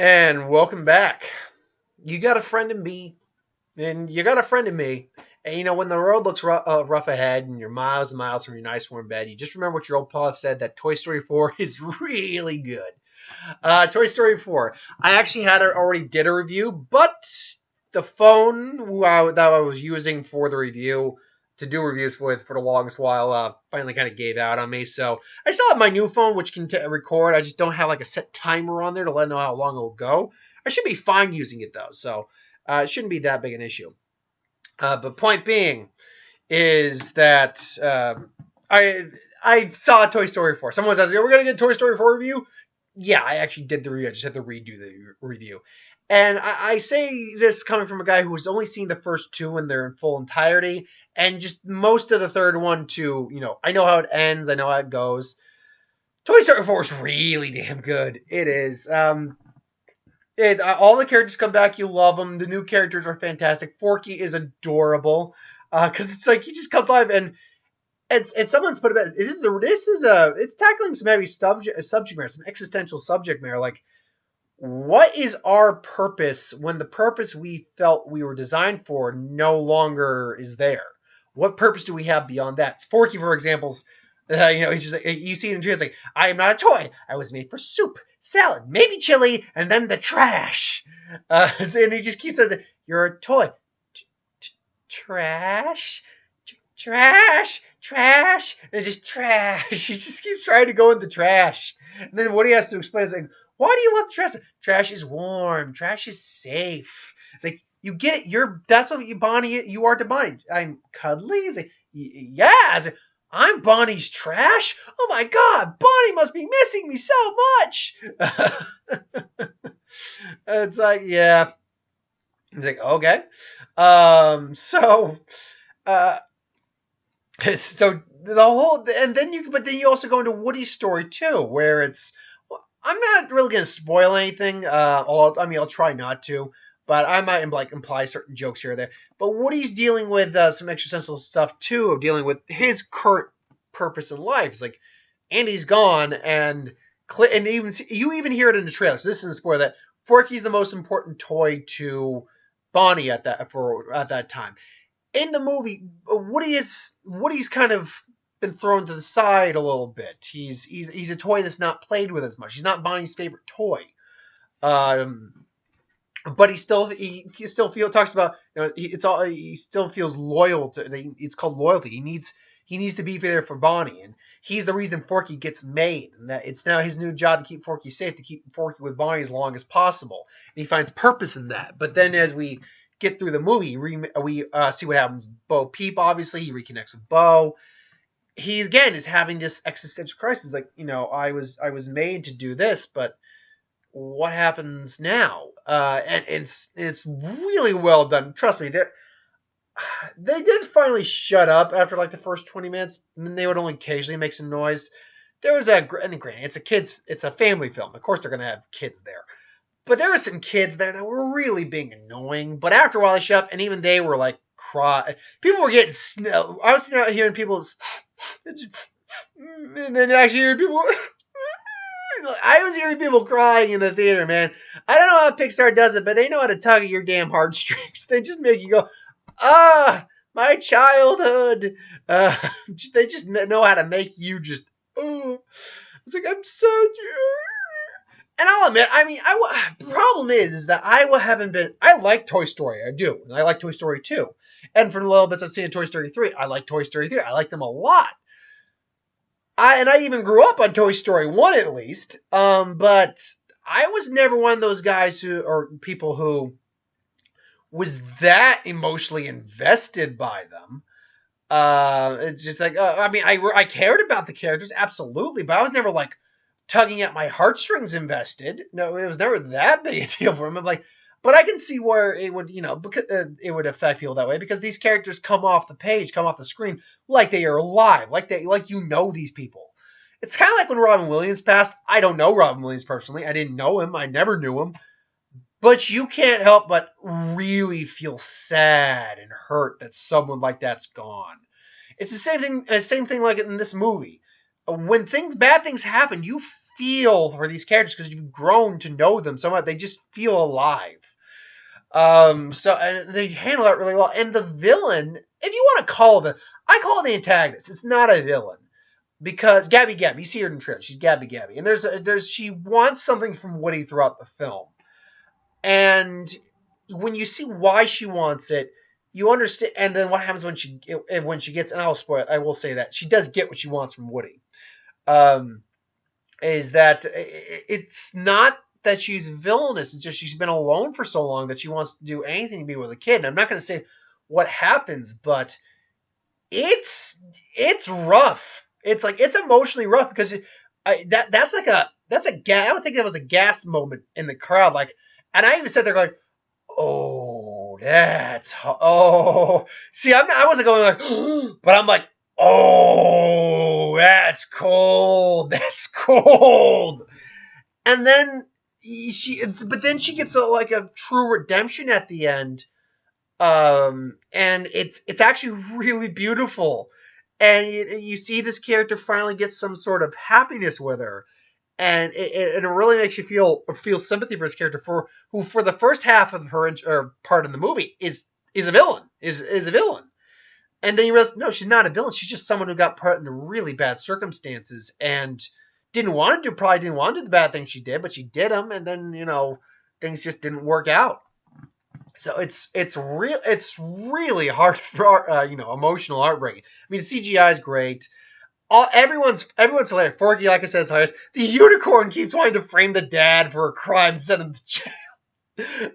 And welcome back. You got a friend in me, and you got a friend in me. And when the road looks rough ahead and you're miles and miles from your nice warm bed, you just remember what your old pal said that Toy Story 4 is really good. Toy Story 4. I actually already did a review, but the phone that I was using for the review to do reviews with for the longest while finally kind of gave out on me. So I still have my new phone, which can record. I just don't have like a set timer on there to let it know how long it will go. I should be fine using it though, so it shouldn't be that big an issue. But point being is that I saw Toy Story 4. Someone was asking, "Are we gonna get Toy Story 4 review?" Yeah, I actually did the review. I just had to redo the review. And I say this coming from a guy who has only seen the first two in their full entirety, and just most of the third one too. I know how it ends. I know how it goes. Toy Story 4 is really damn good. It is. All the characters come back. You love them. The new characters are fantastic. Forky is adorable because it's like he just comes alive and someone's put about it's tackling some heavy subject matter, some existential subject matter. Like, what is our purpose when the purpose we felt we were designed for no longer is there? What purpose do we have beyond that? Forky, for example's, he's just like, you see it in dreams like, I am not a toy. I was made for soup, salad, maybe chili, and then the trash. And he just keeps saying, "You're a toy, trash." Trash, trash, and it's just trash. He just keeps trying to go in the trash. And then what he has to explain is like, why do you want the trash? Trash is warm. Trash is safe. It's like, you get it. That's what Bonnie, you are to Bonnie. I'm cuddly. It's like, yeah. It's like, I'm Bonnie's trash. Oh my God, Bonnie must be missing me so much. It's like, yeah. It's like, okay. So, so the whole, and then you also go into Woody's story too, where it's, well, I'm not really gonna spoil anything. I'll try not to, but I might like imply certain jokes here or there. But Woody's dealing with some existential stuff too, of dealing with his current purpose in life. It's like Andy's gone, and you even hear it in the trailer. So this isn't a spoiler that Forky's the most important toy to Bonnie at that time. In the movie, Woody's kind of been thrown to the side a little bit. He's a toy that's not played with as much. He's not Bonnie's favorite toy. But he still talks about, he still feels loyal to. It's called loyalty. He needs to be there for Bonnie, and he's the reason Forky gets made, and that it's now his new job to keep Forky safe, to keep Forky with Bonnie as long as possible. And he finds purpose in that. But then as we get through the movie, we see what happens. Bo Peep, obviously, he reconnects with Bo. He again is having this existential crisis, like, I was made to do this, but what happens now? And it's really well done. Trust me, they did finally shut up after like the first 20 minutes, and then they would only occasionally make some noise. There was and granted, it's a family film. Of course, they're gonna have kids there. But there were some kids there that were really being annoying. But after a while, they shut up, and even they were like, cry. People were getting. I was hearing people, and then actually hearing people. I was hearing people crying in the theater, man. I don't know how Pixar does it, but they know how to tug at your damn heartstrings. They just make you go, my childhood. They just know how to make you just, oh. It's like, I'm so. And I'll admit, the problem is that I like Toy Story, I do, and I like Toy Story 2. And for the little bits I've seen of Toy Story 3, I like Toy Story 3. I like them a lot. I even grew up on Toy Story 1 at least, but I was never one of those guys or people who was that emotionally invested by them. It's just like, I cared about the characters, absolutely, but I was never like tugging at my heartstrings invested. No, it was never that big a deal for him. I'm like, but I can see where it would, because it would affect people that way, because these characters come off the page, come off the screen like they are alive, like these people. It's kind of like when Robin Williams passed. I don't know Robin Williams personally. I didn't know him. I never knew him. But you can't help but really feel sad and hurt that someone like that's gone. It's the same thing like in this movie. When bad things happen, you feel for these characters because you've grown to know them so much. They just feel alive. So and they handle that really well. And the villain, if you want to call it, I call it the antagonist. It's not a villain because Gabby, you see her in the trailer. She's Gabby, and she wants something from Woody throughout the film, and when you see why she wants it, you understand. And then what happens when she gets? And I will say that she does get what she wants from Woody. Is that it's not that she's villainous. It's just she's been alone for so long that she wants to do anything to be with a kid. And I'm not going to say what happens, but it's rough. It's emotionally rough because that's a gas. I would think that was a gas moment in the crowd. Like, and I even said they're like, oh, see, I wasn't going like, but I'm like, oh, that's cold. That's cold. And then she gets a true redemption at the end. And it's actually really beautiful. And you see this character finally get some sort of happiness with her. And it really makes you feel sympathy for this character who for the first half of her part in the movie is a villain. Is a villain. And then you realize, no, she's not a villain. She's just someone who got put into really bad circumstances and probably didn't want to do the bad things she did, but she did them, and then, things just didn't work out. So it's really hard for, emotional heartbreaking. I mean, the CGI is great. Everyone's hilarious. Forky, like I said, is hilarious. The unicorn keeps wanting to frame the dad for a crime and send him to jail.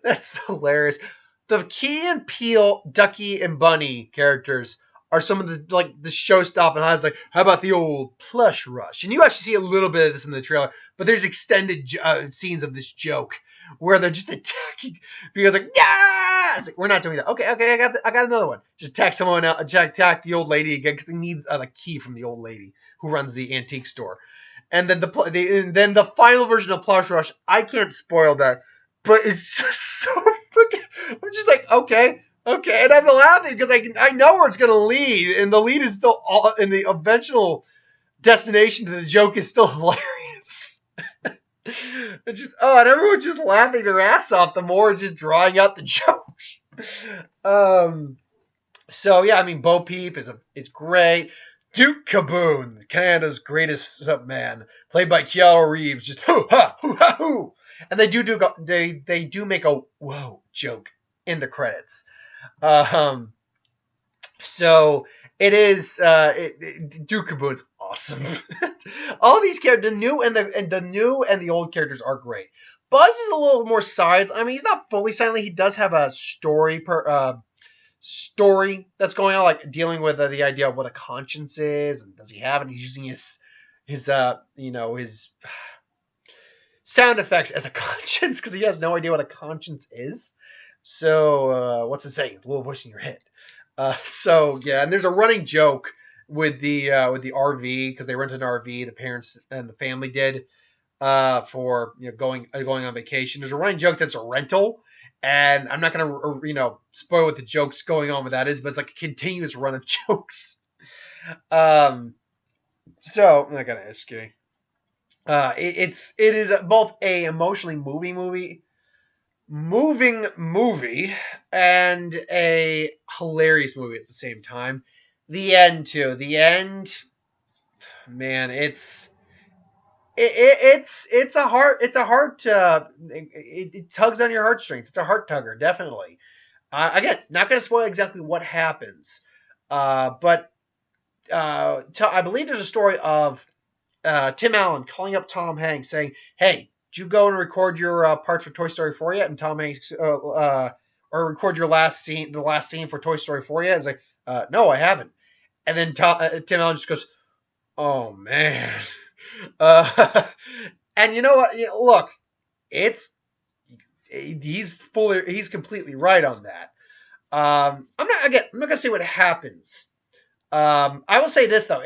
That's hilarious. The Key and Peele, Ducky, and Bunny characters are some of the show-stopping highlights. Like, how about the old plush rush? And you actually see a little bit of this in the trailer, but there's extended scenes of this joke where they're just attacking because yeah, it's like, we're not doing that. Okay, I got another one. Just attack someone else, attack the old lady again because they need the key from the old lady who runs the antique store. And then the final version of Plush Rush, I can't spoil that, but it's just so freaking. I'm just like, okay, and I'm laughing because I know where it's gonna lead, and the lead is still and the eventual destination to the joke is still hilarious. And everyone's just laughing their ass off the more just drawing out the joke. So yeah, I mean, Bo Peep is great. Duke Caboon, Canada's greatest stuntman, played by Keanu Reeves, just hoo ha hoo ha hoo, and they do make a whoa joke in the credits. So it is Duke Caboon's awesome. All these characters, the new and the old characters are great. Buzz is a little more side. I mean, he's not fully silent. He does have a story that's going on, like dealing with the idea of what a conscience is, and does he have it? He's using his sound effects as a conscience because he has no idea what a conscience is. So what's it saying? The little voice in your head. So yeah, and there's a running joke with the RV because they rented an RV. The parents and the family did for going on vacation. There's a running joke that's a rental, and I'm not gonna spoil what the joke's going on with that is, but it's like a continuous run of jokes. So I'm not gonna just kidding. It is both a emotionally moving movie and a hilarious movie at the same time. The end too. The end, man, it tugs on your heartstrings. It's a heart tugger, definitely. Again, not going to spoil exactly what happens, but I believe there's a story of Tim Allen calling up Tom Hanks saying, "Hey, did you go and record your parts for Toy Story 4 yet?" And Tom Hanks, or record the last scene for Toy Story 4 yet? It's like, no, I haven't. And then Tim Allen just goes, "Oh man." And you know what? Look, he's completely right on that. I'm not gonna say what happens. I will say this though.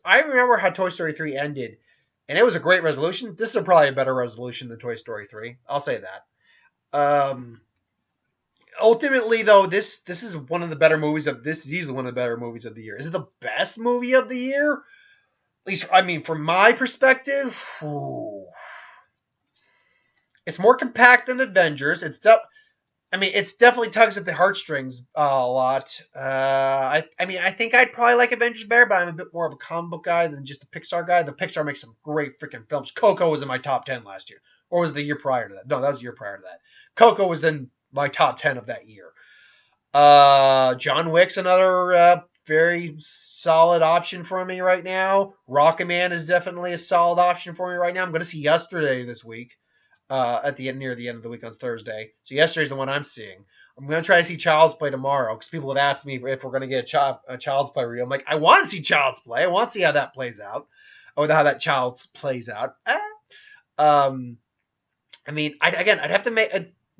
I remember how Toy Story 3 ended, and it was a great resolution. This is probably a better resolution than Toy Story 3. I'll say that. Ultimately, though, this is one of the better movies this is easily one of the better movies of the year. Is it the best movie of the year? least, I mean, from my perspective, it's more compact than Avengers. It's definitely tugs at the heartstrings a lot. I mean, I think I'd probably like Avengers better, but I'm a bit more of a comic book guy than just a Pixar guy. The Pixar makes some great freaking films. Coco was in my top 10 last year. Or was it the year prior to that? No, that was the year prior to that. Coco was in my top 10 of that year. John Wick's another very solid option for me right now. Rocketman is definitely a solid option for me right now. I'm going to see Yesterday this week. Near the end of the week on Thursday. So yesterday's the one I'm seeing. I'm gonna try to see Child's Play tomorrow because people have asked me if we're gonna get a Child's Play review. I'm like, I want to see Child's Play. I want to see how that plays out, or how that Child's plays out. I mean, I'd have to make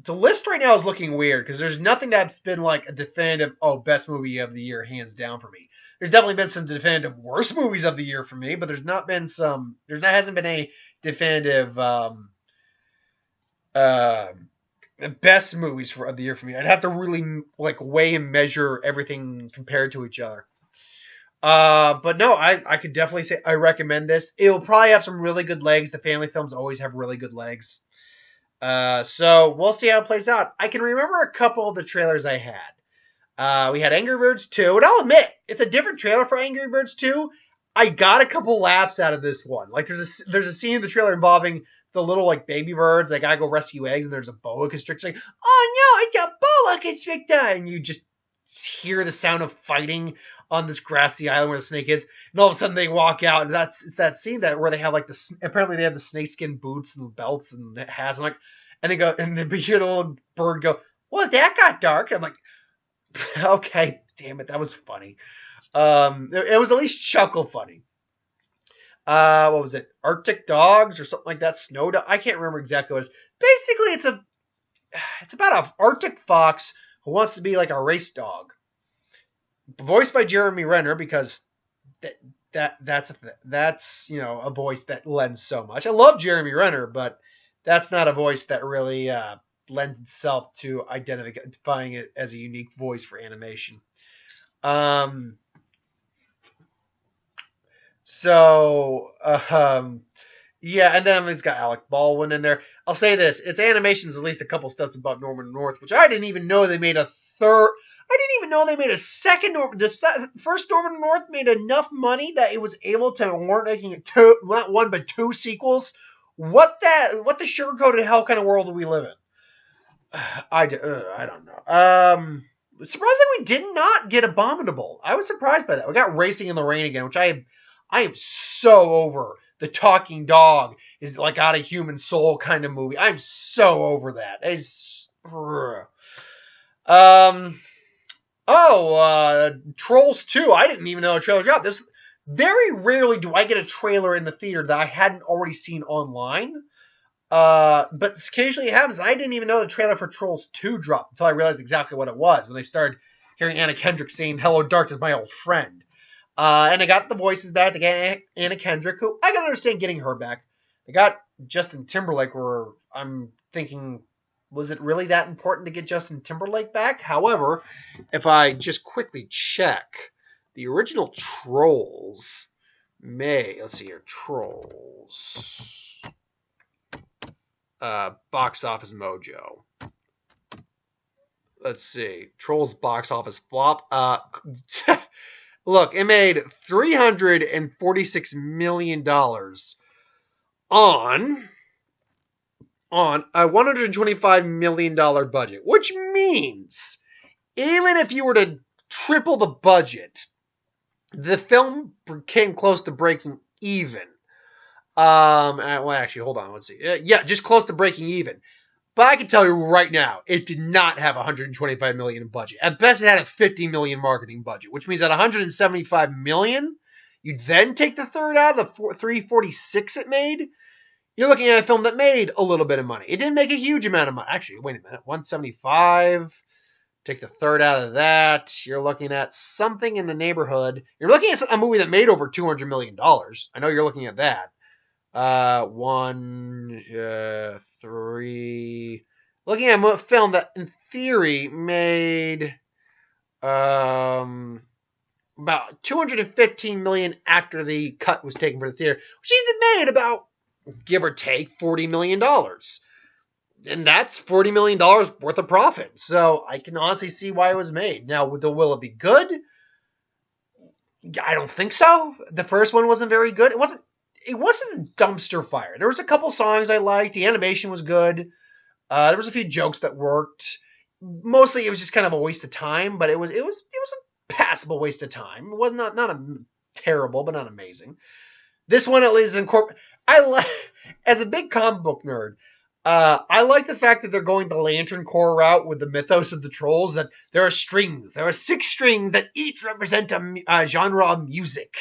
the list right now is looking weird because there's nothing that's been like a definitive best movie of the year hands down for me. There's definitely been some definitive worst movies of the year for me, but hasn't been a definitive best movies of the year for me. I'd have to really like weigh and measure everything compared to each other. But no, I could definitely say I recommend this. It'll probably have some really good legs. The family films always have really good legs. So we'll see how it plays out. I can remember a couple of the trailers I had. We had Angry Birds 2, and I'll admit, it's a different trailer for Angry Birds 2. I got a couple laughs out of this one. Like there's a scene in the trailer involving the little like baby birds. They gotta go rescue eggs, and there's a boa constrictor. Like, oh no, it's a boa constrictor, and you just hear the sound of fighting on this grassy island where the snake is, and all of a sudden they walk out, and it's that scene where they have like apparently they have the snakeskin boots and belts and hats, and they go, and then we hear the little bird go, well, that got dark. I'm like, okay, damn it, that was funny. It was at least chuckle funny. What was it? Arctic Dogs or something like that? Snow Dog? I can't remember exactly what it is. Basically, it's about an Arctic fox who wants to be like a race dog. Voiced by Jeremy Renner because that's a voice that lends so much. I love Jeremy Renner, but that's not a voice that really lends itself to identifying it as a unique voice for animation. Yeah, and then it's got Alec Baldwin in there. I'll say this: its animation's at least a couple stuffs about Norman North, which I didn't even know they made a third. I didn't even know they made a second. The first Norman North made enough money that it was able to warrant making not one but two sequels. What the sugar-coated hell kind of world do we live in? I don't know. Surprisingly, we did not get Abominable. I was surprised by that. We got Racing in the Rain again, which I am so over. The talking dog is like got a human soul kind of movie. I'm so over that. Trolls 2. I didn't even know a trailer dropped. Very rarely do I get a trailer in the theater that I hadn't already seen online. But occasionally it happens. I didn't even know the trailer for Trolls 2 dropped until I realized exactly what it was when they started hearing Anna Kendrick saying, "Hello, darkness, my old friend." And they got the voices back. They got Anna Kendrick, who I can understand getting her back. They got Justin Timberlake, where I'm thinking, was it really that important to get Justin Timberlake back? However, if I just quickly check, the original Trolls let's see here, Trolls, Box Office Mojo. Let's see, Trolls box office flop. Look, it made $346 million on a $125 million budget, which means even if you were to triple the budget, the film came close to breaking even. Actually, hold on, let's see. Yeah, just close to breaking even. But I can tell you right now, it did not have $125 million in budget. At best, it had a $50 million marketing budget, which means at $175 million, you then take the third out of the $346 it made. You're looking at a film that made a little bit of money. It didn't make a huge amount of money. Actually, wait a minute, $175. Take the third out of that. You're looking at something in the neighborhood. You're looking at a movie that made over $200 million. I know you're looking at that. 1, 3. Looking at a film that, in theory, made $1 about $215 million after the cut was taken for the theater, which means it made about, give or take, $40 million. And that's $40 million worth of profit. So I can honestly see why it was made. Now, will it be good? I don't think so. The first one wasn't very good. It wasn't a dumpster fire. There was a couple songs I liked. The animation was good. There was a few jokes that worked. Mostly, it was just kind of a waste of time, but it was a passable waste of time. It was not a terrible, but not amazing. This one at least as a big comic book nerd, I like the fact that they're going the Lantern Corps route with the mythos of the trolls. That there are strings. There are 6 strings that each represent a genre of music.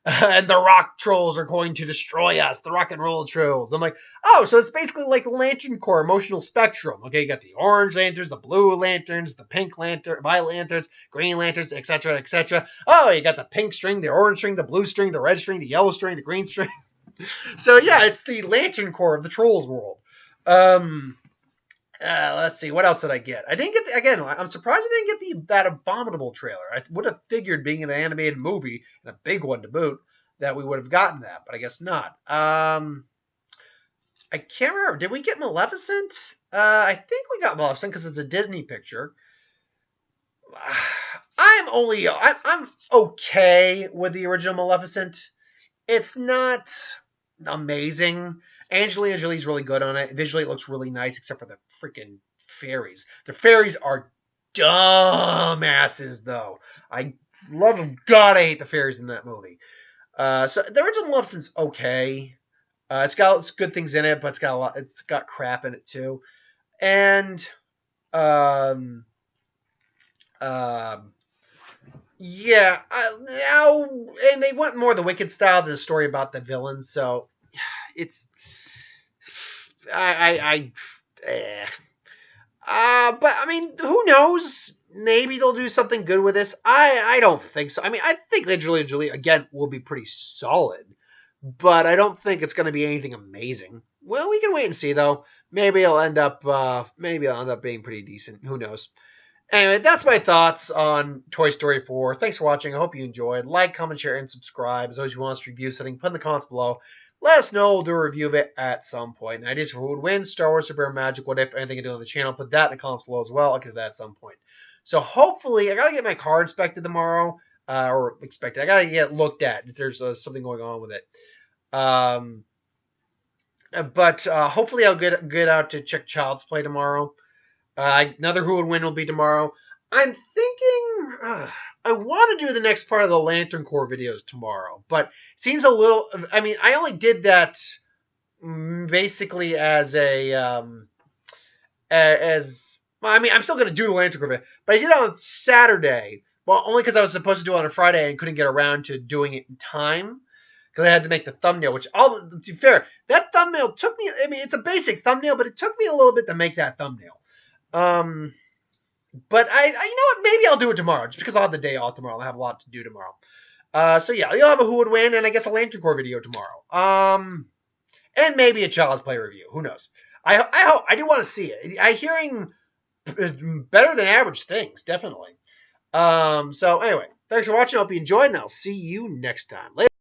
And the rock trolls are going to destroy us. The rock and roll trolls. I'm like, oh, so it's basically like the Lantern Corps emotional spectrum. Okay, you got the orange lanterns, the blue lanterns, the pink lantern, violet lanterns, green lanterns, etc., etc. Oh, you got the pink string, the orange string, the blue string, the red string, the yellow string, the green string. So yeah, it's the Lantern Corps of the trolls world. Let's see. What else did I get? I didn't get again. I'm surprised I didn't get that Abominable trailer. I would have figured, being an animated movie and a big one to boot, that we would have gotten that, but I guess not. I can't remember. Did we get Maleficent? I think we got Maleficent because it's a Disney picture. I'm okay with the original Maleficent. It's not amazing. Angelina Jolie's really good on it. Visually, it looks really nice, except for the freaking fairies. The fairies are dumbasses, though. I love them. God, I hate the fairies in that movie. So the original Maleficent's okay. It's got good things in it, but it's got crap in it too. And yeah, and they went more the Wicked style than a story about the villain. So it's. But I mean, who knows? Maybe they'll do something good with this. I don't think so. I mean, I think Angelina Jolie again will be pretty solid, but I don't think it's going to be anything amazing. Well, we can wait and see though. Maybe it'll end up being pretty decent. Who knows? Anyway, that's my thoughts on Toy Story 4. Thanks for watching. I hope you enjoyed. Like, comment, share, and subscribe. As always, if you want us to review something, put in the comments below. Let us know. We'll do a review of it at some point. And ideas for who would win, Star Wars, Super Magic, what if, anything to do on the channel, put that in the comments below as well. I'll get to that at some point. So hopefully, I got to get my car inspected tomorrow. I got to get looked at if there's something going on with it. But hopefully I'll get out to check Child's Play tomorrow. Another Who Would Win will be tomorrow. I'm thinking I want to do the next part of the Lantern Corps videos tomorrow, but it seems a little. I mean, I only did that basically as a well, I mean, I'm still going to do the Lantern Corps video, but I did it on Saturday. Well, only because I was supposed to do it on a Friday and couldn't get around to doing it in time. Because I had to make the thumbnail, which, to be fair, that thumbnail took me. I mean, it's a basic thumbnail, but it took me a little bit to make that thumbnail. But you know what? Maybe I'll do it tomorrow, just because I'll have the day off tomorrow. I'll have a lot to do tomorrow. So yeah, you'll have a Who Would Win, and I guess a Lantern Corps video tomorrow. And maybe a Child's Play review. Who knows? I hope. I do want to see it. I'm hearing better than average things, definitely. So anyway, thanks for watching. I hope you enjoyed, and I'll see you next time. Later.